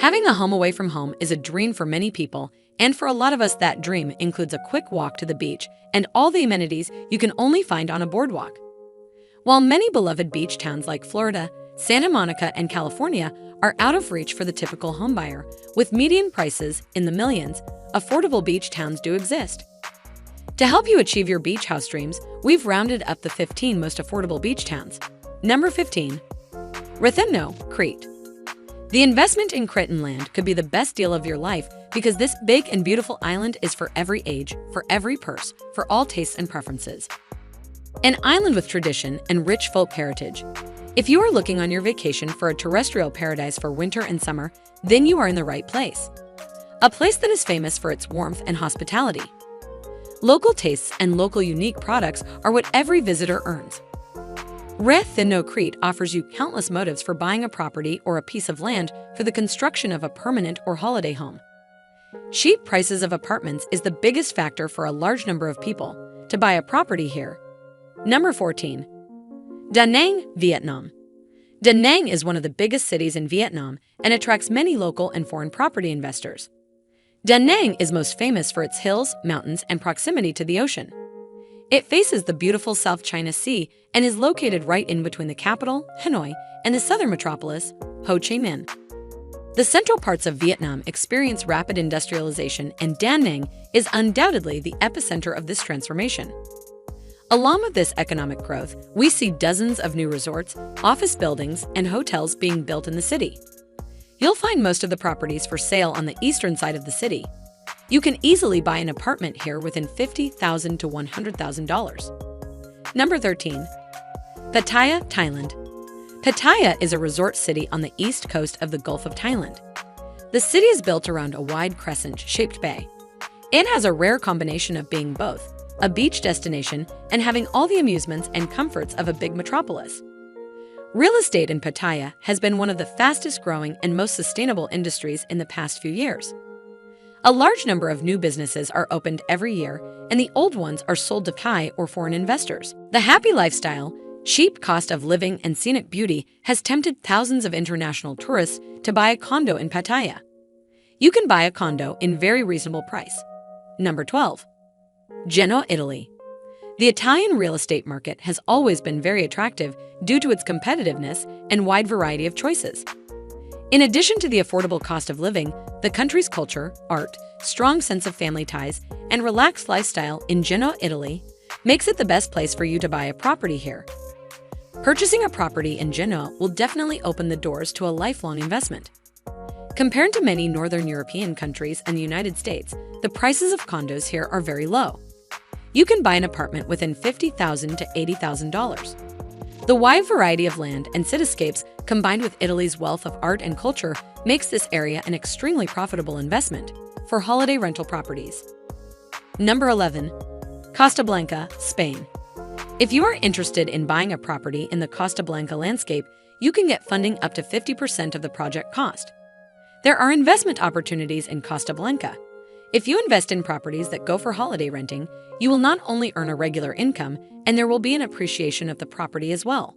Having a home away from home is a dream for many people, and for a lot of us that dream includes a quick walk to the beach and all the amenities you can only find on a boardwalk. While many beloved beach towns like Florida, Santa Monica, and California are out of reach for the typical homebuyer, with median prices in the millions, affordable beach towns do exist. To help you achieve your beach house dreams, we've rounded up the 15 most affordable beach towns. Number 15. Rethymno, Crete. The investment in Cretan land could be the best deal of your life because this big and beautiful island is for every age, for every purse, for all tastes and preferences. An island with tradition and rich folk heritage. If you are looking on your vacation for a terrestrial paradise for winter and summer, then you are in the right place. A place that is famous for its warmth and hospitality. Local tastes and local unique products are what every visitor earns. Rethymno, Crete offers you countless motives for buying a property or a piece of land for the construction of a permanent or holiday home. Cheap prices of apartments is the biggest factor for a large number of people to buy a property here. Number 14. Da Nang, Vietnam. Da Nang is one of the biggest cities in Vietnam and attracts many local and foreign property investors. Da Nang is most famous for its hills, mountains, and proximity to the ocean. It faces the beautiful South China Sea and is located right in between the capital, Hanoi, and the southern metropolis, Ho Chi Minh. The central parts of Vietnam experience rapid industrialization, and Da Nang is undoubtedly the epicenter of this transformation. Along with this economic growth, we see dozens of new resorts, office buildings, and hotels being built in the city. You'll find most of the properties for sale on the eastern side of the city. You can easily buy an apartment here within $50,000 to $100,000. Number 13. Pattaya, Thailand. Pattaya is a resort city on the east coast of the Gulf of Thailand. The city is built around a wide crescent-shaped bay. It has a rare combination of being both a beach destination and having all the amusements and comforts of a big metropolis. Real estate in Pattaya has been one of the fastest-growing and most sustainable industries in the past few years. A large number of new businesses are opened every year, and the old ones are sold to Thai or foreign investors. The happy lifestyle, cheap cost of living, and scenic beauty has tempted thousands of international tourists to buy a condo in Pattaya. You can buy a condo in very reasonable price. Number 12. Genoa, Italy. The Italian real estate market has always been very attractive due to its competitiveness and wide variety of choices. In addition to the affordable cost of living, the country's culture, art, strong sense of family ties, and relaxed lifestyle in Genoa, Italy, makes it the best place for you to buy a property here. Purchasing a property in Genoa will definitely open the doors to a lifelong investment. Compared to many Northern European countries and the United States, the prices of condos here are very low. You can buy an apartment within $50,000 to $80,000. The wide variety of land and cityscapes combined with Italy's wealth of art and culture makes this area an extremely profitable investment for holiday rental properties. Number 11. Costa Blanca, Spain. If you are interested in buying a property in the Costa Blanca landscape, you can get funding up to 50% of the project cost. There are investment opportunities in Costa Blanca. If you invest in properties that go for holiday renting, you will not only earn a regular income, and there will be an appreciation of the property as well.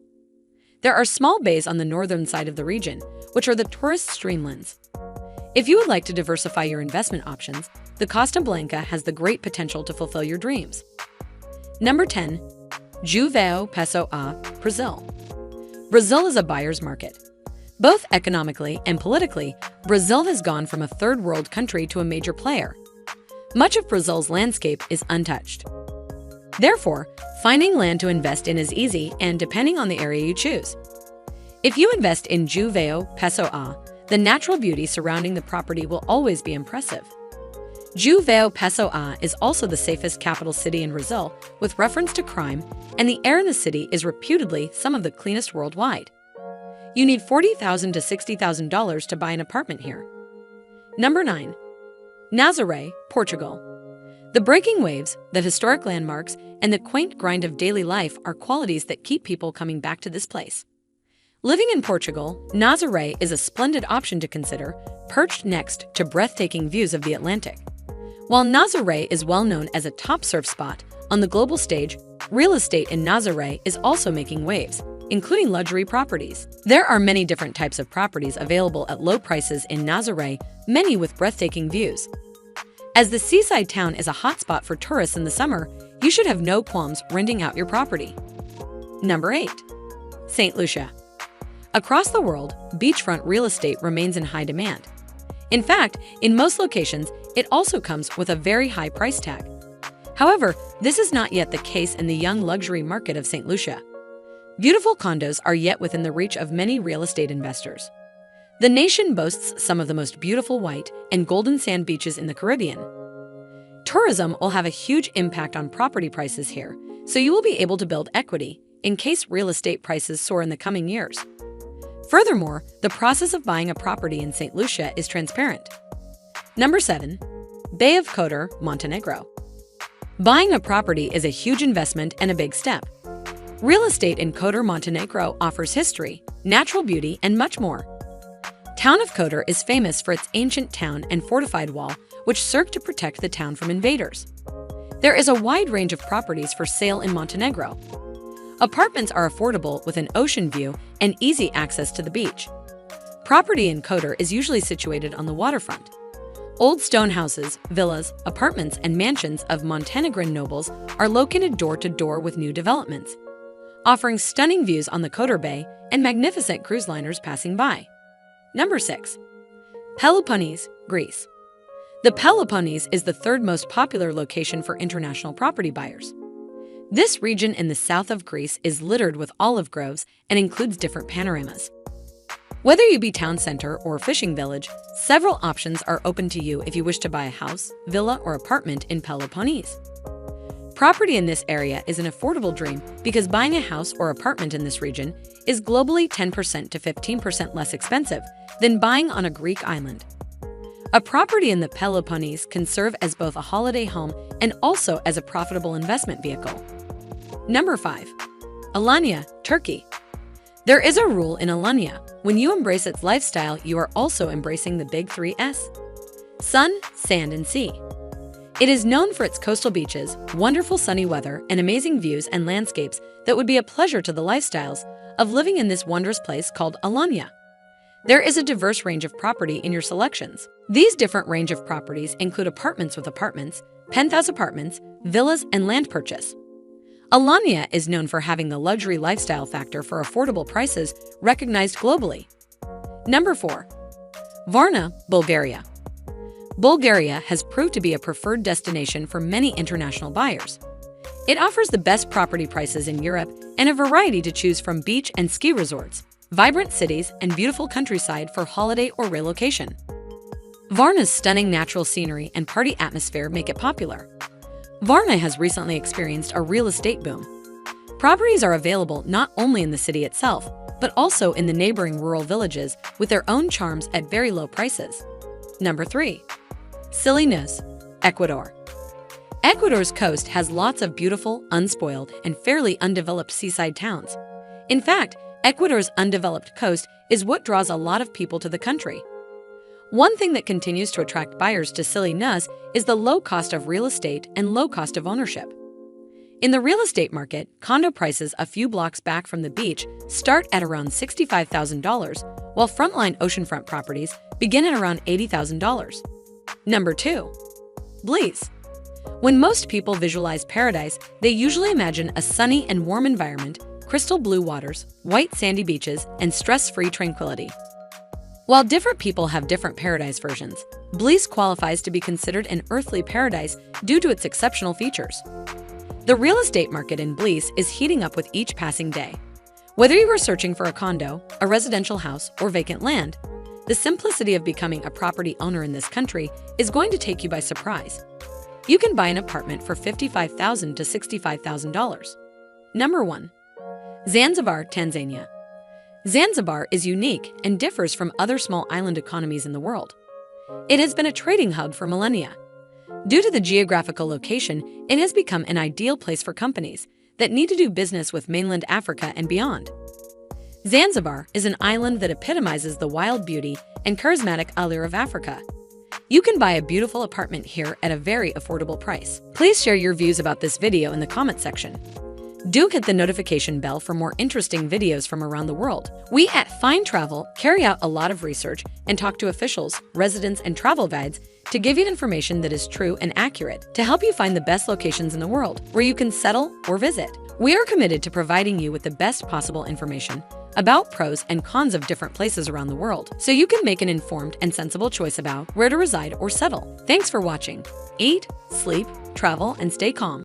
There are small bays on the northern side of the region, which are the tourist streamlands. If you would like to diversify your investment options, the Costa Blanca has the great potential to fulfill your dreams. Number 10. João Pessoa, Brazil. Brazil is a buyer's market. Both economically and politically, Brazil has gone from a third world country to a major player. Much of Brazil's landscape is untouched. Therefore, finding land to invest in is easy and depending on the area you choose. If you invest in João Pessoa, the natural beauty surrounding the property will always be impressive. João Pessoa is also the safest capital city in Brazil with reference to crime, and the air in the city is reputedly some of the cleanest worldwide. You need $40,000 to $60,000 to buy an apartment here. Number 9. Nazaré, Portugal. The breaking waves, the historic landmarks, and the quaint grind of daily life are qualities that keep people coming back to this place. Living in Portugal, Nazaré is a splendid option to consider, perched next to breathtaking views of the Atlantic. While Nazaré is well known as a top surf spot on the global stage, real estate in Nazaré is also making waves. including luxury properties. There are many different types of properties available at low prices in Nazaré, many with breathtaking views. As the seaside town is a hotspot for tourists in the summer, you should have no qualms renting out your property. Number 8. St. Lucia. Across the world, beachfront real estate remains in high demand. In fact, in most locations, it also comes with a very high price tag. However, this is not yet the case in the young luxury market of St. Lucia. Beautiful condos are yet within the reach of many real estate investors. The nation boasts some of the most beautiful white and golden sand beaches in the Caribbean. Tourism will have a huge impact on property prices here, so you will be able to build equity in case real estate prices soar in the coming years. Furthermore, the process of buying a property in St. Lucia is transparent. Number 7. Bay of Kotor, Montenegro. Buying a property is a huge investment and a big step. Real estate in Kotor, Montenegro offers history, natural beauty, and much more. Town of Kotor is famous for its ancient town and fortified wall, which served to protect the town from invaders. There is a wide range of properties for sale in Montenegro. Apartments are affordable with an ocean view and easy access to the beach. Property in Kotor is usually situated on the waterfront. Old stone houses, villas, apartments, and mansions of Montenegrin nobles are located door to door with new developments, offering stunning views on the Kotor Bay and magnificent cruise liners passing by. Number 6. Peloponnese, Greece. The Peloponnese is the third most popular location for international property buyers. This region in the south of Greece is littered with olive groves and includes different panoramas. Whether you be town center or fishing village, several options are open to you if you wish to buy a house, villa, or apartment in Peloponnese. Property in this area is an affordable dream because buying a house or apartment in this region is globally 10% to 15% less expensive than buying on a Greek island. A property in the Peloponnese can serve as both a holiday home and also as a profitable investment vehicle. Number 5. Alanya, Turkey. There is a rule in Alanya: when you embrace its lifestyle, you are also embracing the big 3 S: sun, sand, and sea. It is known for its coastal beaches, wonderful sunny weather, and amazing views and landscapes that would be a pleasure to the lifestyles of living in this wondrous place called Alanya. There is a diverse range of property in your selections. These different range of properties include apartments with apartments, penthouse apartments, villas, and land purchase. Alanya is known for having the luxury lifestyle factor for affordable prices recognized globally. Number 4. Varna, Bulgaria. Bulgaria has proved to be a preferred destination for many international buyers. It offers the best property prices in Europe and a variety to choose from: beach and ski resorts, vibrant cities, and beautiful countryside for holiday or relocation. Varna's stunning natural scenery and party atmosphere make it popular. Varna has recently experienced a real estate boom. Properties are available not only in the city itself, but also in the neighboring rural villages with their own charms at very low prices. Number 3. Salinas, Ecuador. Ecuador's coast has lots of beautiful, unspoiled, and fairly undeveloped seaside towns. In fact, Ecuador's undeveloped coast is what draws a lot of people to the country. One thing that continues to attract buyers to Salinas is the low cost of real estate and low cost of ownership. In the real estate market, condo prices a few blocks back from the beach start at around $65,000, while frontline oceanfront properties begin at around $80,000. Number 2. Belize. When most people visualize paradise, they usually imagine a sunny and warm environment, crystal blue waters, white sandy beaches, and stress-free tranquility. While different people have different paradise versions, Belize qualifies to be considered an earthly paradise due to its exceptional features. The real estate market in Belize is heating up with each passing day. Whether you are searching for a condo, a residential house, or vacant land, the simplicity of becoming a property owner in this country is going to take you by surprise. You can buy an apartment for $55,000 to $65,000. Number 1. Zanzibar, Tanzania. Zanzibar is unique and differs from other small island economies in the world. It has been a trading hub for millennia. Due to the geographical location, it has become an ideal place for companies that need to do business with mainland Africa and beyond. Zanzibar is an island that epitomizes the wild beauty and charismatic allure of Africa. You can buy a beautiful apartment here at a very affordable price. Please share your views about this video in the comment section. Do hit the notification bell for more interesting videos from around the world. We at Find Travel carry out a lot of research and talk to officials, residents, and travel guides to give you information that is true and accurate to help you find the best locations in the world where you can settle or visit. We are committed to providing you with the best possible information about pros and cons of different places around the world so you can make an informed and sensible choice about where to reside or settle. Thanks for watching. Eat, sleep, travel, and stay calm.